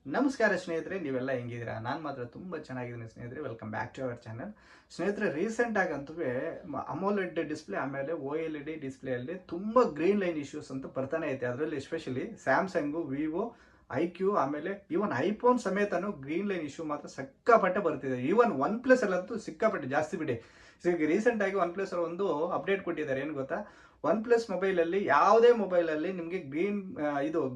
ನಮಸ್ಕಾರ ಸ್ನೇಹಿತರೆ, ನೀವೆಲ್ಲ ಹೆಂಗಿದ್ದೀರಾ? ನಾನು ಮಾತ್ರ ತುಂಬ ಚೆನ್ನಾಗಿದ್ದೀನಿ ಸ್ನೇಹಿತರೆ. Welcome back to our channel. ಸ್ನೇಹಿತರೆ, ರೀಸೆಂಟಾಗಿ ಅಂತೂ ಅಮೋಲೆಡ್ ಡಿಸ್ಪ್ಲೇ ಆಮೇಲೆ OLED ಡಿಸ್ಪ್ಲೇಯಲ್ಲಿ ತುಂಬ ಗ್ರೀನ್ ಲೈನ್ ಇಶ್ಯೂಸ್ ಅಂತ ಬರ್ತಾನೆ ಐತೆ. ಅದರಲ್ಲಿ ಎಸ್ಪೆಷಲಿ ಸ್ಯಾಮ್ಸಂಗು, ವಿವೋ, IQ ಆಮೇಲೆ ಈವನ್ ಐಫೋನ್ ಸಮೇತನೂ ಗ್ರೀನ್ ಲೈನ್ ಇಶ್ಯೂ ಮಾತ್ರ ಸಿಕ್ಕಾಪಟ್ಟೆ ಬರ್ತಿದೆ. ಈವನ್ ಒನ್ ಪ್ಲಸ್ ಅಲ್ಲಂತೂ ಸಿಕ್ಕಾಪಟ್ಟೆ ಜಾಸ್ತಿ ಬಿಡಿ. ಈಗ ರೀಸೆಂಟಾಗಿ ಒನ್ ಪ್ಲಸ್ ಒಂದು ಅಪ್ಡೇಟ್ ಕೊಟ್ಟಿದ್ದಾರೆ. ಏನು ಗೊತ್ತಾ? ಒನ್ ಪ್ಲಸ್ ಮೊಬೈಲಲ್ಲಿ ಯಾವುದೇ ಮೊಬೈಲಲ್ಲಿ ನಿಮಗೆ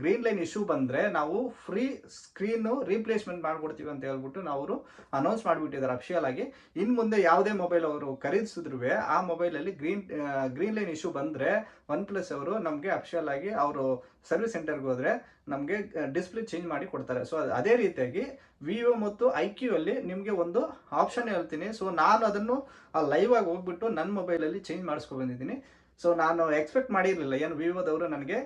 ಗ್ರೀನ್ ಲೈನ್ ಇಶ್ಯೂ ಬಂದರೆ ನಾವು ಫ್ರೀ ಸ್ಕ್ರೀನು ರೀಪ್ಲೇಸ್ಮೆಂಟ್ ಮಾಡಿಕೊಡ್ತೀವಿ ಅಂತ ಹೇಳ್ಬಿಟ್ಟು ಅವರು ಅನೌನ್ಸ್ ಮಾಡಿಬಿಟ್ಟಿದ್ದಾರೆ ಅಫಿಷಿಯಲ್ ಆಗಿ. ಇನ್ನು ಮುಂದೆ ಯಾವುದೇ ಮೊಬೈಲ್ ಅವರು ಖರೀದಿಸಿದ್ರು ಆ ಮೊಬೈಲಲ್ಲಿ ಗ್ರೀನ್ ಲೈನ್ ಇಶ್ಯೂ ಬಂದರೆ ಒನ್ ಪ್ಲಸ್ ಅವರು ನಮಗೆ ಅಫಿಷಿಯಲ್ ಆಗಿ ಅವರು ಸರ್ವಿಸ್ ಸೆಂಟರ್ಗೆ ಹೋದರೆ ನಮಗೆ ಡಿಸ್ಪ್ಲೇ ಚೇಂಜ್ ಮಾಡಿ ಕೊಡ್ತಾರೆ. ಸೊ ಅದೇ ರೀತಿಯಾಗಿ ವಿವೋ ಮತ್ತು IQ ಅಲ್ಲಿ ನಿಮಗೆ ಒಂದು ಆಪ್ಷನ್ ಹೇಳ್ತೀನಿ. ಸೊ ನಾನು ಅದನ್ನು ಲೈವ್ ಆಗಿ ಹೋಗ್ಬಿಟ್ಟು ನನ್ನ ಮೊಬೈಲಲ್ಲಿ ಚೇಂಜ್ ಮಾಡಿಸ್ಕೊ ಬಂದಿದ್ದೀನಿ. ಸೊ ನಾನು ಎಕ್ಸ್ಪೆಕ್ಟ್ ಮಾಡಿರಲಿಲ್ಲ ಏನು ವಿವೋದವರು ನನಗೆ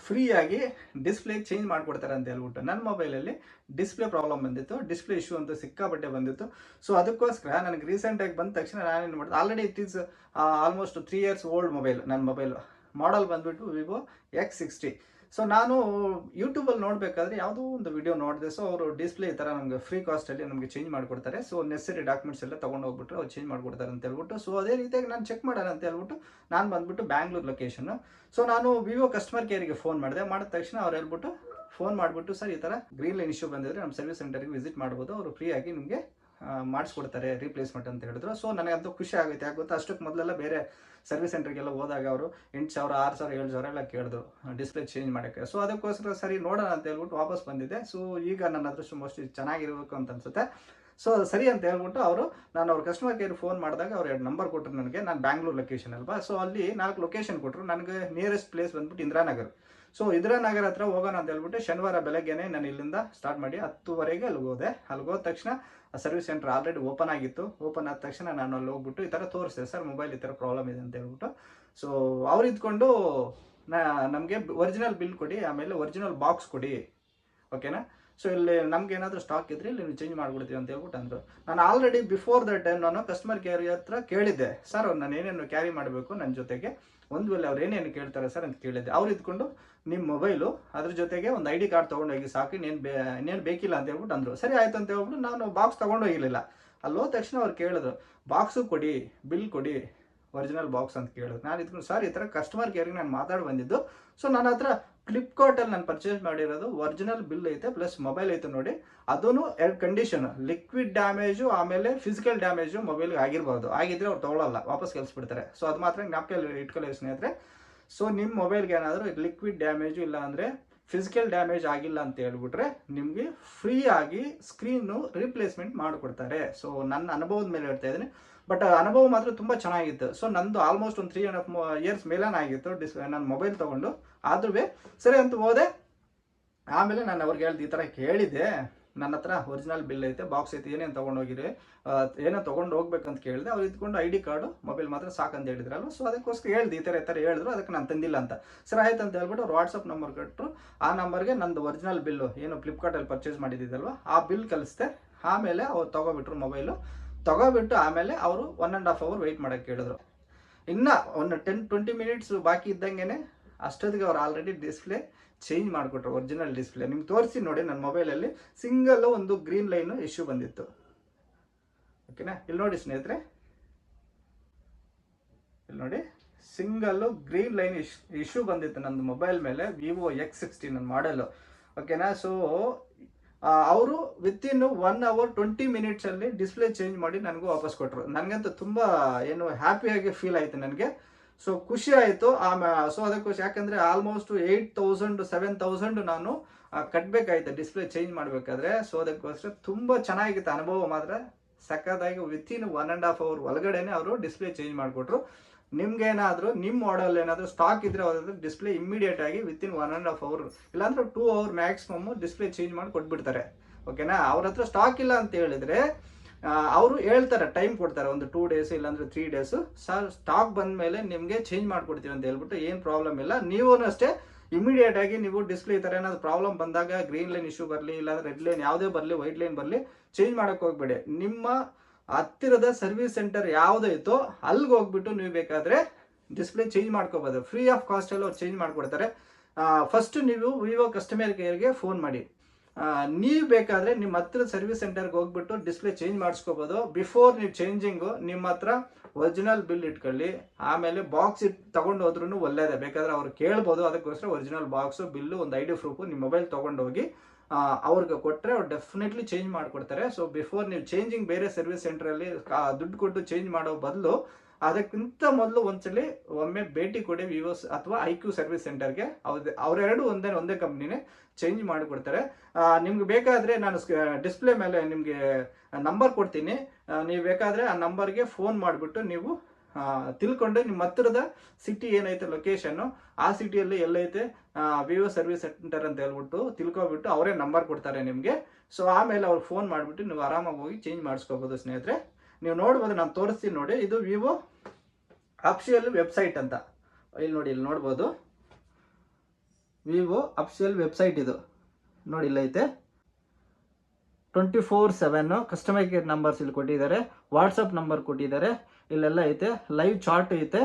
ಫ್ರೀಯಾಗಿ ಡಿಸ್ಪ್ಲೇ ಚೇಂಜ್ ಮಾಡಿಕೊಡ್ತಾರೆ ಅಂತ ಹೇಳ್ಬಿಟ್ಟು. ನನ್ನ ಮೊಬೈಲಲ್ಲಿ ಡಿಸ್ಪ್ಲೇ ಪ್ರಾಬ್ಲಮ್ ಬಂದಿತ್ತು, ಡಿಸ್ಪ್ಲೇ ಇಶ್ಯೂ ಅಂತ ಸಿಕ್ಕಾಪಟ್ಟೆ ಬಂದಿತ್ತು. ಸೊ ಅದಕ್ಕೋಸ್ಕರ ನನಗೆ ರೀಸೆಂಟಾಗಿ ಬಂದ ತಕ್ಷಣ ನಾನೇನು ಮಾಡಿದೆ, already it is almost 3 years old mobile. ನನ್ನ ಮೊಬೈಲ್ ಮಾಡಲ್ ಬಂದುಬಿಟ್ಟು ವಿವೋ X60. ಸೊ ನಾನು ಯೂಟ್ಯೂಬಲ್ಲಿ ನೋಡಬೇಕಾದ್ರೆ ಯಾವುದೋ ಒಂದು ವಿಡಿಯೋ ನೋಡಿದೆ. ಸೊ ಅವರು ಡಿಸ್ಪ್ಲೇ ಈ ಥರ ನಮಗೆ ಫ್ರೀ ಕಾಸ್ಟಲ್ಲಿ ನಮಗೆ ಚೇಂಜ್ ಮಾಡಿಕೊಡ್ತಾರೆ. ಸೊ ನೆಸರಿ ಡಾಕ್ಯುಮೆಂಟ್ಸ್ ಎಲ್ಲ ತೊಗೊಂಡು ಹೋಗ್ಬಿಟ್ಟು ಅವ್ರು ಚೇಂಜ್ ಮಾಡಿಕೊಡ್ತಾರೆ ಅಂತ ಹೇಳ್ಬಿಟ್ಟು. ಸೊ ಅದೇ ರೀತಿಯಾಗಿ ನಾನು ಚೆಕ್ ಮಾಡೋಣ ಅಂತ ಹೇಳ್ಬಿಟ್ಟು ನಾನು ಬಂದುಬಿಟ್ಟು ಬ್ಯಾಂಗ್ಳೂರು ಲೊಕೇಶನ್ನು. ಸೊ ನಾನು ವಿವೋ ಕಸ್ಟಮರ್ ಕೇರಿಗೆ ಫೋನ್ ಮಾಡಿದ ತಕ್ಷಣ ಅವ್ರು ಹೇಳ್ಬಿಟ್ಟು ಫೋನ್ ಮಾಡಿಬಿಟ್ಟು, ಸರ್ ಈ ಥರ ಗ್ರೀನ್ ಲೈನ್ ಇಶ್ಯೂ ಬಂದಿದ್ರೆ ನಮ್ಮ ಸರ್ವಿಸ್ ಸೆಂಟರ್ಗೆ ವಿಸಿಟ್ ಮಾಡ್ಬೋದು, ಅವರು ಫ್ರೀಯಾಗಿ ನಿಮಗೆ ಮಾಡಿಸ್ಕೊಡ್ತಾರೆ ರೀಪ್ಲೇಸ್ಮೆಂಟ್ ಅಂತ ಹೇಳಿದ್ರು. ಸೊ ನನಗಂತೂ ಖುಷಿ ಆಗುತ್ತೆ. ಯಾಕೆ ಗೊತ್ತಾ, ಅಷ್ಟಕ್ಕೆ ಮೊದಲೆಲ್ಲ ಬೇರೆ ಸರ್ವಿಸ್ ಸೆಂಟರ್ಗೆಲ್ಲ ಹೋದಾಗ ಅವರು 8,000, 6,000, 7,000 ಎಲ್ಲ ಕೇಳಿದ್ರು ಡಿಸ್ಪ್ಲೇ ಚೇಂಜ್ ಮಾಡೋಕ್ಕೆ. ಸೊ ಅದಕ್ಕೋಸ್ಕರ ಸರಿ ನೋಡೋಣ ಅಂತ ಹೇಳ್ಬಿಟ್ಟು ವಾಪಸ್ ಬಂದಿದ್ದೆ. ಸೊ ಈಗ ನನ್ನ ಅದೃಷ್ಟ ಮೋಸ್ಟ್ಲಿ ಚೆನ್ನಾಗಿರಬೇಕು ಅಂತ ಅನ್ಸುತ್ತೆ. ಸೊ ಸರಿ ಅಂತ ಹೇಳ್ಬಿಟ್ಟು ನಾನು ಅವ್ರ ಕಸ್ಟಮರ್ ಕೇರ್ ಫೋನ್ ಮಾಡಿದಾಗ ಅವ್ರು 2 ನಂಬರ್ ಕೊಟ್ಟರು ನನಗೆ. ನಾನು ಬ್ಯಾಂಗ್ಳೂರು ಲೊಕೇಶನ್ ಅಲ್ವಾ. ಸೊ ಅಲ್ಲಿ 4 ಲೊಕೇಶನ್ ಕೊಟ್ಟರು. ನನಗೆ ನಿಯರೆಸ್ಟ್ ಪ್ಲೇಸ್ ಬಂದ್ಬಿಟ್ಟು ಇಂದಿರಾನಗರ್. ಸೊ ಇಂದಿರಾನಗರ ಹತ್ರ ಹೋಗೋಣ ಅಂತ ಹೇಳ್ಬಿಟ್ಟು ಶನಿವಾರ ಬೆಳಗ್ಗೆನೆ ನಾನು ಇಲ್ಲಿಂದ ಸ್ಟಾರ್ಟ್ ಮಾಡಿ 10:00 ಅಲ್ಲಿಗೆ ಹೋದೆ. ಅಲ್ಲಿಗೆ ಹೋದ ತಕ್ಷಣ ಸರ್ವಿಸ್ ಸೆಂಟರ್ ಆಲ್ರೆಡಿ ಓಪನ್ ಆಗಿತ್ತು. ಓಪನ್ ಆದ ತಕ್ಷಣ ನಾನು ಅಲ್ಲಿ ಹೋಗ್ಬಿಟ್ಟು ಈ ಥರ ತೋರಿಸಿದೆ, ಸರ್ ಮೊಬೈಲ್ ಈ ಥರ ಪ್ರಾಬ್ಲಮ್ ಇದೆ ಅಂತ ಹೇಳ್ಬಿಟ್ಟು. ಸೊ ಅವ್ರು ಇದ್ಕೊಂಡು ನಮಗೆ ಒರಿಜಿನಲ್ ಬಿಲ್ ಕೊಡಿ, ಆಮೇಲೆ ಒರಿಜಿನಲ್ ಬಾಕ್ಸ್ ಕೊಡಿ, ಓಕೆನಾ. ಸೊ ಇಲ್ಲಿ ನಮ್ಗೆ ಏನಾದರೂ ಸ್ಟಾಕ್ ಇದ್ರೆ ಇಲ್ಲಿ ಚೇಂಜ್ ಮಾಡಿಬಿಡ್ತೀವಿ ಅಂತ ಹೇಳ್ಬಿಟ್ಟು ಅಂದರು. ನಾನು ಆಲ್ರೆಡಿ ಬಿಫೋರ್ ದ ಟೈಮ್ ನಾನು ಕಸ್ಟಮರ್ ಕೇರ್ ಹತ್ರ ಕೇಳಿದ್ದೆ, ಸರ್ ನಾನು ಏನೇನು ಕ್ಯಾರಿ ಮಾಡಬೇಕು ನನ್ನ ಜೊತೆಗೆ, ಒಂದು ವೇಳೆ ಅವ್ರು ಏನೇನು ಕೇಳ್ತಾರೆ ಸರ್ ಅಂತ ಕೇಳಿದ್ದೆ. ಅವ್ರು ಇದ್ಕೊಂಡು ನಿಮ್ಮ ಮೊಬೈಲು ಅದ್ರ ಜೊತೆಗೆ ಒಂದು ID ಕಾರ್ಡ್ ತೊಗೊಂಡೋಗಿ ಸಾಕು, ಇನ್ನೇನು ಬೇಕಿಲ್ಲ ಅಂತ ಹೇಳ್ಬಿಟ್ಟು ಅಂದರು. ಸರಿ ಆಯ್ತು ಅಂತ ಹೇಳ್ಬಿಟ್ಟು ನಾನು ಬಾಕ್ಸ್ ತೊಗೊಂಡೋಗಿರಲಿಲ್ಲ. ಅಲ್ಲಿ ಹೋದ ತಕ್ಷಣ ಅವ್ರು ಕೇಳಿದ್ರು, ಬಾಕ್ಸು ಕೊಡಿ, ಬಿಲ್ ಕೊಡಿ, ಒರಿಜಿನಲ್ ಬಾಕ್ಸ್ ಅಂತ ಕೇಳಿದ್ರು. ನಾನು ಇದ್ಕೊಂಡು ಸರ್ ಈ ಥರ ಕಸ್ಟಮರ್ ಕೇರ್ಗೆ ನಾನು ಮಾತಾಡಿ ಬಂದಿದ್ದು. ಸೊ ನನ್ನ ಹತ್ರ ಫ್ಲಿಪ್ಕಾರ್ಟಲ್ಲಿ ನಾನು ಪರ್ಚೇಸ್ ಮಾಡಿರೋದು ಒರಿಜಿನಲ್ ಬಿಲ್ ಐತೆ ಪ್ಲಸ್ ಮೊಬೈಲ್ ಐತೆ ನೋಡಿ. ಅದೂ 2 ಕಂಡೀಷನ್, ಲಿಕ್ವಿಡ್ ಡ್ಯಾಮೇಜು ಆಮೇಲೆ ಫಿಸಿಕಲ್ ಡ್ಯಾಮೇಜು ಮೊಬೈಲ್ಗೆ ಆಗಿರ್ಬಾರ್ದು. ಆಗಿದ್ರೆ ಅವ್ರು ತೊಗೊಳ್ಳಲ್ಲ, ವಾಪಸ್ ಕಳಿಸ್ಬಿಡ್ತಾರೆ. ಸೊ ಅದು ಮಾತ್ರ ಜ್ಞಾಪಕದಲ್ಲಿ ಇಟ್ಕೊಳ್ಳಿ ಸ್ನೇಹಿತರೆ. ಸೊ ನಿಮ್ಮ ಮೊಬೈಲ್ಗೆ ಏನಾದರೂ ಲಿಕ್ವಿಡ್ ಡ್ಯಾಮೇಜು ಇಲ್ಲ ಅಂದರೆ ಫಿಸಿಕಲ್ ಡ್ಯಾಮೇಜ್ ಆಗಿಲ್ಲ ಅಂತ ಹೇಳ್ಬಿಟ್ರೆ ನಿಮಗೆ ಫ್ರೀಯಾಗಿ ಸ್ಕ್ರೀನು ರೀಪ್ಲೇಸ್ಮೆಂಟ್ ಮಾಡಿಕೊಡ್ತಾರೆ. ಸೊ ನನ್ನ ಅನುಭವದ ಮೇಲೆ ಹೇಳ್ತಾ ಇದ್ದೀನಿ. ಬಟ್ ಅನುಭವ ಮಾತ್ರ ತುಂಬ ಚೆನ್ನಾಗಿತ್ತು. ಸೊ ನಂದು ಆಲ್ಮೋಸ್ಟ್ ಒಂದು 3.5 years ಮೇಲೇನೇ ಆಗಿತ್ತು ನಾನು ಮೊಬೈಲ್ ತೊಗೊಂಡು. ಆದ್ರೂ ಸರಿ ಅಂತ ಹೋದೆ. ಆಮೇಲೆ ನಾನು ಅವ್ರಿಗೆ ಹೇಳ್ದು ಈ ಥರ ಕೇಳಿದ್ದೆ, ನನ್ನ ಹತ್ರ ಒರಿಜಿನಲ್ ಬಿಲ್ ಐತೆ, ಬಾಕ್ಸ್ ಐತೆ, ಏನೇನು ತೊಗೊಂಡೋಗಿರಿ, ಏನೋ ತೊಗೊಂಡು ಹೋಗ್ಬೇಕಂತ ಕೇಳಿದೆ. ಅವ್ರು ಇದ್ಕೊಂಡು ID ಕಾರ್ಡು ಮೊಬೈಲ್ ಮಾತ್ರ ಸಾಕಂತ ಹೇಳಿದ್ರಲ್ಲ. ಸೊ ಅದಕ್ಕೋಸ್ಕರ ಹೇಳ್ದು ಈ ಥರ ಹೇಳಿದ್ರು, ಅದಕ್ಕೆ ನಾನು ತಂದಿಲ್ಲ ಅಂತ. ಸರಿ ಆಯ್ತು ಅಂತ ಹೇಳ್ಬಿಟ್ಟು ಅವ್ರು ವಾಟ್ಸಪ್ ನಂಬರ್ ಕೊಟ್ಟರು. ಆ ನಂಬರ್ಗೆ ನಂದು ಒರಿಜಿನಲ್ ಬಿಲ್ಲು ಏನು ಫ್ಲಿಪ್ಕಾರ್ಟಲ್ಲಿ ಪರ್ಚೇಸ್ ಮಾಡಿದ್ದಿದ್ದಲ್ವ ಆ ಬಿಲ್ ಕಳಿಸ್ದೆ. ಆಮೇಲೆ ಅವ್ರು ತೊಗೊಬಿಟ್ರು ಮೊಬೈಲು. ತೊಗೊಬಿಟ್ಟು ಆಮೇಲೆ ಅವರು 1.5 hour ವೆಯ್ಟ್ ಮಾಡೋಕ್ಕೆ ಕೇಳಿದ್ರು. ಇನ್ನು ಒಂದು 10-20 minutes ಬಾಕಿ ಇದ್ದಂಗೆ ಅಷ್ಟೊತ್ತಿಗೆ ಅವ್ರು ಆಲ್ರೆಡಿ ಡಿಸ್ಪ್ಲೇ ಚೇಂಜ್ ಮಾಡಿಕೊಟ್ರು, ಒರಿಜಿನಲ್ ಡಿಸ್ಪ್ಲೇ. ನಿಮ್ಗೆ ತೋರಿಸಿ ನೋಡಿ, ನನ್ನ ಮೊಬೈಲಲ್ಲಿ ಸಿಂಗಲ್ ಒಂದು ಗ್ರೀನ್ ಲೈನು ಇಶ್ಯೂ ಬಂದಿತ್ತು, ಓಕೆನಾ. ಇಲ್ಲಿ ನೋಡಿ ಸ್ನೇಹಿತರೆ, ಇಲ್ಲಿ ನೋಡಿ ಸಿಂಗಲ್ಲು ಗ್ರೀನ್ ಲೈನ್ ಇಶ್ಯೂ ಬಂದಿತ್ತು ನಂದು ಮೊಬೈಲ್ ಮೇಲೆ, ವಿವೋ X60 ನನ್ನ ಮಾಡೆಲು, ಓಕೆನಾ. ಸೊ ಅವರು within 1 hour 20 minutes display change ಮಾಡಿ ನನಗೂ ವಾಪಸ್ ಕೊಟ್ಟರು. ನನಗಂತೂ ತುಂಬ ಏನು ಹ್ಯಾಪಿಯಾಗಿ ಫೀಲ್ ಆಯಿತು ನನಗೆ. ಸೊ ಖುಷಿ ಆಯಿತು. ಸೊ ಅದಕ್ಕೋಸ್ಕರ ಯಾಕಂದರೆ ಆಲ್ಮೋಸ್ಟ್ 8,000 7,000 ನಾನು ಕಟ್ಟಬೇಕಾಯ್ತು ಡಿಸ್ಪ್ಲೇ ಚೇಂಜ್ ಮಾಡಬೇಕಾದ್ರೆ. ಸೊ ಅದಕ್ಕೋಸ್ಕರ ತುಂಬ ಚೆನ್ನಾಗಿತ್ತು ಅನುಭವ ಮಾತ್ರ ಸಖತ್ತಾಗಿ. ವಿತಿನ್ 1.5 hour ಒಳಗಡೆನೆ ಅವರು ಡಿಸ್ಪ್ಲೇ ಚೇಂಜ್ ಮಾಡಿಕೊಟ್ರು. ನಿಮ್ಗೇನಾದರೂ ನಿಮ್ಮ ಮಾಡೆಲ್ ಏನಾದರೂ ಸ್ಟಾಕ್ ಇದ್ದರೆ ಅವ್ರದ್ದು ಡಿಸ್ಪ್ಲೇ ಇಮ್ಮಿಡಿಯೇಟ್ ಆಗಿ ವಿತಿನ್ 1.5 hour ಇಲ್ಲಾಂದ್ರೆ 2 hour ಮ್ಯಾಕ್ಸಿಮಮ್ ಡಿಸ್ಪ್ಲೇ ಚೇಂಜ್ ಮಾಡಿ ಕೊಟ್ಬಿಡ್ತಾರೆ, ಓಕೆನಾ. ಅವ್ರ ಹತ್ರ ಸ್ಟಾಕ್ ಇಲ್ಲ ಅಂತ ಹೇಳಿದರೆ ಅವರು ಹೇಳ್ತಾರೆ, ಟೈಮ್ ಕೊಡ್ತಾರೆ, ಒಂದು 2 days ಇಲ್ಲಾಂದ್ರೆ 3 days. ಸರ್ ಸ್ಟಾಕ್ ಬಂದ ಮೇಲೆ ನಿಮಗೆ ಚೇಂಜ್ ಮಾಡಿಕೊಡ್ತೀವಿ ಅಂತ ಹೇಳ್ಬಿಟ್ಟು, ಏನು ಪ್ರಾಬ್ಲಮ್ ಇಲ್ಲ, ನೀವು ಅಷ್ಟೇ ಇಮಿಡಿಯೇಟ್ ಆಗಿ ನೀವು ಡಿಸ್ಪ್ಲೇ ಈ ಥರ ಏನಾದರೂ ಪ್ರಾಬ್ಲಮ್ ಬಂದಾಗ ಗ್ರೀನ್ ಲೈನ್ ಇಶ್ಯೂ ಬರಲಿ ಇಲ್ಲಾಂದ್ರೆ ರೆಡ್ ಲೈನ್ ಯಾವುದೇ ಬರಲಿ ವೈಟ್ ಲೈನ್ ಬರಲಿ ಚೇಂಜ್ ಮಾಡೋಕ್ಕೆ ಹೋಗ್ಬೇಡಿ. ನಿಮ್ಮ ಹತ್ತಿರದ ಸರ್ವಿಸ್ ಸೆಂಟರ್ ಯಾವುದೈತೋ ಅಲ್ಲಿಗೆ ಹೋಗ್ಬಿಟ್ಟು ನೀವು ಬೇಕಾದರೆ ಡಿಸ್ಪ್ಲೇ ಚೇಂಜ್ ಮಾಡ್ಕೋಬೋದು. ಫ್ರೀ ಆಫ್ ಕಾಸ್ಟಲ್ಲಿ ಅವ್ರು ಚೇಂಜ್ ಮಾಡಿಕೊಡ್ತಾರೆ. ಫಸ್ಟ್ ನೀವು ವಿವೋ ಕಸ್ಟಮರ್ ಕೇರ್ಗೆ ಫೋನ್ ಮಾಡಿ. ನೀವು ಬೇಕಾದರೆ ನಿಮ್ಮ ಹತ್ರ ಸರ್ವಿಸ್ ಸೆಂಟರ್ಗೆ ಹೋಗ್ಬಿಟ್ಟು ಡಿಸ್ಪ್ಲೇ ಚೇಂಜ್ ಮಾಡಿಸ್ಕೋಬೋದು. ಬಿಫೋರ್ ನೀವು ಚೇಂಜಿಂಗು ನಿಮ್ಮ ಹತ್ರ ಒರಿಜಿನಲ್ ಬಿಲ್ ಇಟ್ಕೊಳ್ಳಿ. ಆಮೇಲೆ ಬಾಕ್ಸ್ ತಗೊಂಡು ಹೋದ್ರೂ ಒಳ್ಳೇದೇ, ಬೇಕಾದ್ರೆ ಅವ್ರು ಕೇಳ್ಬೋದು. ಅದಕ್ಕೋಸ್ಕರ ಒರಿಜಿನಲ್ ಬಾಕ್ಸು, ಬಿಲ್ಲು, ಒಂದು ID ಪ್ರೂಫು ನಿಮ್ಮ ಮೊಬೈಲ್ ತೊಗೊಂಡೋಗಿ ಅವ್ರಿಗೆ ಕೊಟ್ಟರೆ ಅವ್ರು ಡೆಫಿನೆಟ್ಲಿ ಚೇಂಜ್ ಮಾಡಿಕೊಡ್ತಾರೆ. ಸೊ ಬಿಫೋರ್ ನೀವು ಚೇಂಜಿಂಗ್ ಬೇರೆ ಸರ್ವಿಸ್ ಸೆಂಟ್ರಲ್ಲಿ ದುಡ್ಡು ಕೊಟ್ಟು ಚೇಂಜ್ ಮಾಡೋ ಬದಲು ಅದಕ್ಕಿಂತ ಮೊದಲು ಒಂದ್ಸಲಿ ಒಮ್ಮೆ ಭೇಟಿ ಕೊಡಿ ವಿವೋಸ್ ಅಥವಾ IQ ಸರ್ವಿಸ್ ಸೆಂಟರ್ಗೆ. ಅವರೆರಡು ಒಂದೇ ಕಂಪ್ನಿನೇ, ಚೇಂಜ್ ಮಾಡಿಕೊಡ್ತಾರೆ. ನಿಮ್ಗೆ ಬೇಕಾದರೆ ನಾನು ಡಿಸ್ಪ್ಲೇ ಮೇಲೆ ನಿಮಗೆ ನಂಬರ್ ಕೊಡ್ತೀನಿ. ನೀವು ಬೇಕಾದರೆ ಆ ನಂಬರ್ಗೆ ಫೋನ್ ಮಾಡಿಬಿಟ್ಟು ನೀವು ತಿಳ್ಕೊಂಡು ನಿಮ್ಮ ಹತ್ತಿರದ ಸಿಟಿ ಏನೈತೆ ಲೊಕೇಶನ್ನು, ಆ ಸಿಟಿಯಲ್ಲಿ ಎಲ್ಲೈತೆ ವಿವೋ ಸರ್ವಿಸ್ ಸೆಂಟರ್ ಅಂತ ಹೇಳ್ಬಿಟ್ಟು ತಿಳ್ಕೊಬಿಟ್ಟು ಅವರೇ ನಂಬರ್ ಕೊಡ್ತಾರೆ ನಿಮಗೆ. ಸೊ ಆಮೇಲೆ ಅವ್ರು ಫೋನ್ ಮಾಡಿಬಿಟ್ಟು ನೀವು ಆರಾಮಾಗಿ ಹೋಗಿ ಚೇಂಜ್ ಮಾಡಿಸ್ಕೋಬೋದು ಸ್ನೇಹಿತರೆ. ನೀವು ನೋಡ್ಬೋದು, ನಾನು ತೋರಿಸ್ತೀನಿ ನೋಡಿ. ಇದು ವಿವೋ ಅಫಿಷಿಯಲ್ ವೆಬ್ಸೈಟ್ ಅಂತ ಇಲ್ಲಿ ನೋಡಿ, ಇಲ್ಲಿ ನೋಡ್ಬೋದು. ವಿವೋ ಅಫಿಷಿಯಲ್ ವೆಬ್ಸೈಟ್ ಇದು ನೋಡಿ, ಇಲ್ಲೈತೆ 24/7 ಕಸ್ಟಮರ್ ಕೇರ್ ನಂಬರ್ಸ್ ಇಲ್ಲಿ ಕೊಟ್ಟಿದ್ದಾರೆ, ವಾಟ್ಸಪ್ ನಂಬರ್ ಕೊಟ್ಟಿದ್ದಾರೆ, ಇಲ್ಲೆಲ್ಲ ಐತೆ, ಲೈವ್ ಚಾಟ್ ಐತೆ,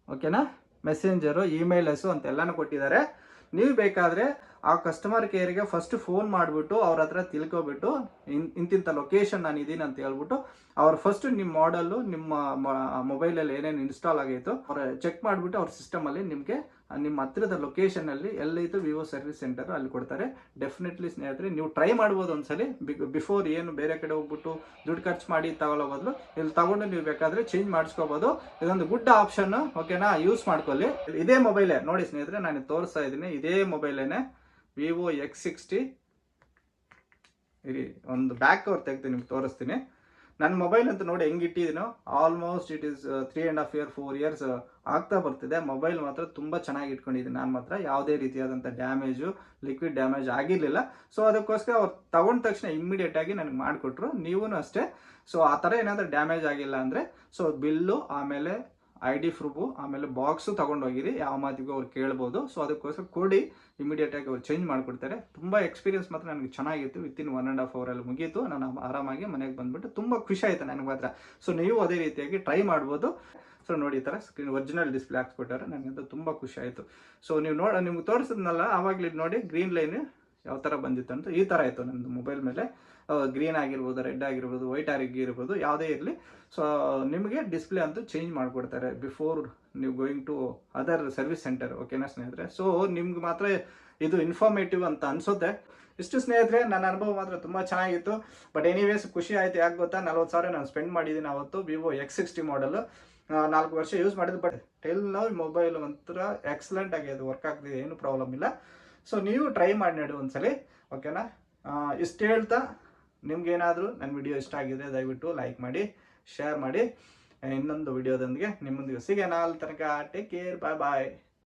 ಓಕೆನಾ, ಮೆಸೆಂಜರು, ಇಮೇಲ್ಸು ಅಂತೆಲ್ಲನೂ ಕೊಟ್ಟಿದ್ದಾರೆ. ನೀವು ಬೇಕಾದರೆ ಆ ಕಸ್ಟಮರ್ ಕೇರ್ಗೆ ಫಸ್ಟ್ ಫೋನ್ ಮಾಡಿಬಿಟ್ಟು ಅವ್ರ ಹತ್ರ ತಿಳ್ಕೊಬಿಟ್ಟು ಇಂತಿಂಥ ಲೊಕೇಶನ್ ನಾನು ಇದ್ದೀನಿ ಅಂತ ಹೇಳ್ಬಿಟ್ಟು ಅವ್ರು ಫಸ್ಟ್ ನಿಮ್ಮ ಮಾಡಲ್ಲು ನಿಮ್ಮ ಮೊಬೈಲಲ್ಲಿ ಏನೇನು ಇನ್ಸ್ಟಾಲ್ ಆಗೈತೋ ಅವ್ರು ಚೆಕ್ ಮಾಡಿಬಿಟ್ಟು ಅವ್ರ ಸಿಸ್ಟಮಲ್ಲಿ ನಿಮಗೆ ನಿಮ್ಮ ಹತ್ತಿರದ ಲೊಕೇಶನಲ್ಲಿ ಎಲ್ಲೈತು ವಿವೋ ಸರ್ವಿಸ್ ಸೆಂಟರ್ ಅಲ್ಲಿ ಕೊಡ್ತಾರೆ. ಡೆಫಿನೆಟ್ಲಿ ಸ್ನೇಹಿತರೆ ನೀವು ಟ್ರೈ ಮಾಡ್ಬೋದು ಒಂದ್ಸಲಿ. ಬಿಫೋರ್ ಏನು ಬೇರೆ ಕಡೆ ಹೋಗ್ಬಿಟ್ಟು ದುಡ್ಡು ಖರ್ಚು ಮಾಡಿ ತಗೊಳ್ಳೋ ಬದಲು ಇಲ್ಲಿ ತಗೊಂಡು ನೀವು ಬೇಕಾದರೆ ಚೇಂಜ್ ಮಾಡಿಸ್ಕೋಬೋದು. ಇದೊಂದು ಗುಡ್ ಆಪ್ಷನ್, ಓಕೆನಾ, ಯೂಸ್ ಮಾಡ್ಕೊಳ್ಳಿ. ಇದೇ ಮೊಬೈಲೇ ನೋಡಿ ಸ್ನೇಹಿತರೆ, ನಾನು ತೋರಿಸ್ತಾ ಇದ್ದೀನಿ, ಇದೇ ಮೊಬೈಲೇನೆ ವಿವೋ X60. ಇರಿ, ಒಂದು ಬ್ಯಾಕ್ ಕವರ್ ತೆಗೆದು ನಿಮ್ಗೆ ತೋರಿಸ್ತೀನಿ. ನನ್ನ ಮೊಬೈಲ್ ಅಂತ ನೋಡಿ ಹೆಂಗೆ ಇಟ್ಟಿದ್ದೀನೋ, almost it is 3.5 years 4 years ಆಗ್ತಾ ಬರ್ತಿದೆ. ಮೊಬೈಲ್ ಮಾತ್ರ ತುಂಬ ಚೆನ್ನಾಗಿ ಇಟ್ಕೊಂಡಿದ್ದೀನಿ. ನಾನು ಮಾತ್ರ ಯಾವುದೇ ರೀತಿಯಾದಂಥ ಡ್ಯಾಮೇಜು, ಲಿಕ್ವಿಡ್ ಡ್ಯಾಮೇಜ್ ಆಗಿರಲಿಲ್ಲ. ಸೊ ಅದಕ್ಕೋಸ್ಕರ ಅವ್ರು ತಗೊಂಡ ತಕ್ಷಣ ಇಮ್ಮಿಡಿಯೇಟಾಗಿ ನನಗೆ ಮಾಡಿಕೊಟ್ರು. ನೀವೂ ಅಷ್ಟೇ. ಸೊ ಆ ಥರ ಏನಾದರೂ ಡ್ಯಾಮೇಜ್ ಆಗಿಲ್ಲ ಅಂದರೆ ಸೊ ಬಿಲ್ಲು, ಆಮೇಲೆ ID ಪ್ರೂಫು, ಆಮೇಲೆ ಬಾಕ್ಸು ತೊಗೊಂಡೋಗಿರಿ, ಯಾವ ಮಾತಿಗೂ ಅವ್ರು ಕೇಳ್ಬೋದು. ಸೊ ಅದಕ್ಕೋಸ್ಕರ ಕೊಡಿ, ಇಮಿಡಿಯೇಟಾಗಿ ಅವ್ರು ಚೇಂಜ್ ಮಾಡಿಕೊಡ್ತಾರೆ. ತುಂಬ ಎಕ್ಸ್ಪೀರಿಯನ್ಸ್ ಮಾತ್ರ ನನಗೆ ಚೆನ್ನಾಗಿತ್ತು. ವಿತಿನ್ 1.5 hour ಮುಗೀತು. ನಾನು ಆರಾಮಾಗಿ ಮನೆಗೆ ಬಂದುಬಿಟ್ಟು ತುಂಬ ಖುಷಿ ಆಯಿತು ನನಗೆ ಮಾತ್ರ. ಸೊ ನೀವು ಅದೇ ರೀತಿಯಾಗಿ ಟ್ರೈ ಮಾಡ್ಬೋದು. ಸೊ ನೋಡಿ, ಈ ಥರ ಸ್ಕ್ರೀನ್ ಒರಿಜಿನಲ್ ಡಿಸ್ಪ್ಲೇ ಹಾಕ್ಸ್ಕೊಟ್ಟಾರೆ. ನನಗಂತೂ ತುಂಬ ಖುಷಿ ಆಯಿತು. ಸೊ ನೀವು ನಿಮ್ಗೆ ತೋರಿಸಿದ್ನಲ್ಲ ಆವಾಗಲೇ ನೋಡಿ, ಗ್ರೀನ್ ಲೈನ್ ಯಾವ ಥರ ಬಂದಿತ್ತು ಅಂತ ಈ ಥರ ಆಯಿತು ನನ್ನದು ಮೊಬೈಲ್ ಮೇಲೆ. ಗ್ರೀನ್ ಆಗಿರ್ಬೋದು, ರೆಡ್ ಆಗಿರ್ಬೋದು, ವೈಟ್ ಆಗಿರ್ಬೋದು, ಯಾವುದೇ ಇರಲಿ. ಸೊ ನಿಮಗೆ ಡಿಸ್ಪ್ಲೇ ಅಂತೂ ಚೇಂಜ್ ಮಾಡಿಕೊಡ್ತಾರೆ ಬಿಫೋರ್ ನೀವು going to other service centre, ಓಕೆನಾ ಸ್ನೇಹಿತರೆ. ಸೊ ನಿಮ್ಗೆ ಮಾತ್ರ ಇದು ಇನ್ಫಾರ್ಮೇಟಿವ್ ಅಂತ ಅನಿಸುತ್ತೆ. ಇಷ್ಟು ಸ್ನೇಹಿತರೆ, ನನ್ನ ಅನುಭವ ಮಾತ್ರ ತುಂಬ ಚೆನ್ನಾಗಿತ್ತು. ಬಟ್ ಎನಿವೇಸ್ ಖುಷಿ ಆಯಿತು. ಯಾಕೆ ಗೊತ್ತಾ, 40,000 ನಾನು ಸ್ಪೆಂಡ್ ಮಾಡಿದ್ದೀನಿ ಅವತ್ತು. ವಿವೋ X60 ಮಾಡಲು 4 ವರ್ಷ ಯೂಸ್ ಮಾಡಿದ್ದು. ಬಟ್ ಟೆಲ್ ನಾವು ಮೊಬೈಲ್ ಒಂಥರ ಎಕ್ಸಲೆಂಟ್ ಆಗಿ ಅದು ವರ್ಕ್ ಆಗ್ತಿದೆ, ಏನು ಪ್ರಾಬ್ಲಮ್ ಇಲ್ಲ. ಸೊ ನೀವು ಟ್ರೈ ಮಾಡಿ ನೋಡಿ ಒಂದ್ಸಲಿ, ಓಕೆನಾ. ಇಷ್ಟು ಹೇಳ್ತಾ, ನಿಮ್ಗೇನಾದರೂ ನನ್ನ ವಿಡಿಯೋ ಇಷ್ಟ ಆಗಿದೆ ದಯವಿಟ್ಟು ಲೈಕ್ ಮಾಡಿ, ಶೇರ್ ಮಾಡಿ. ಇನ್ನೊಂದು ವಿಡಿಯೋದೊಂದಿಗೆ ನಿಮ್ಮೊಂದಿಗೆ ಸಿಗೋಣ. ಅಲ್ಲಿ ತನಕ ಟೇಕ್ ಕೇರ್, ಬಾಯ್ ಬಾಯ್.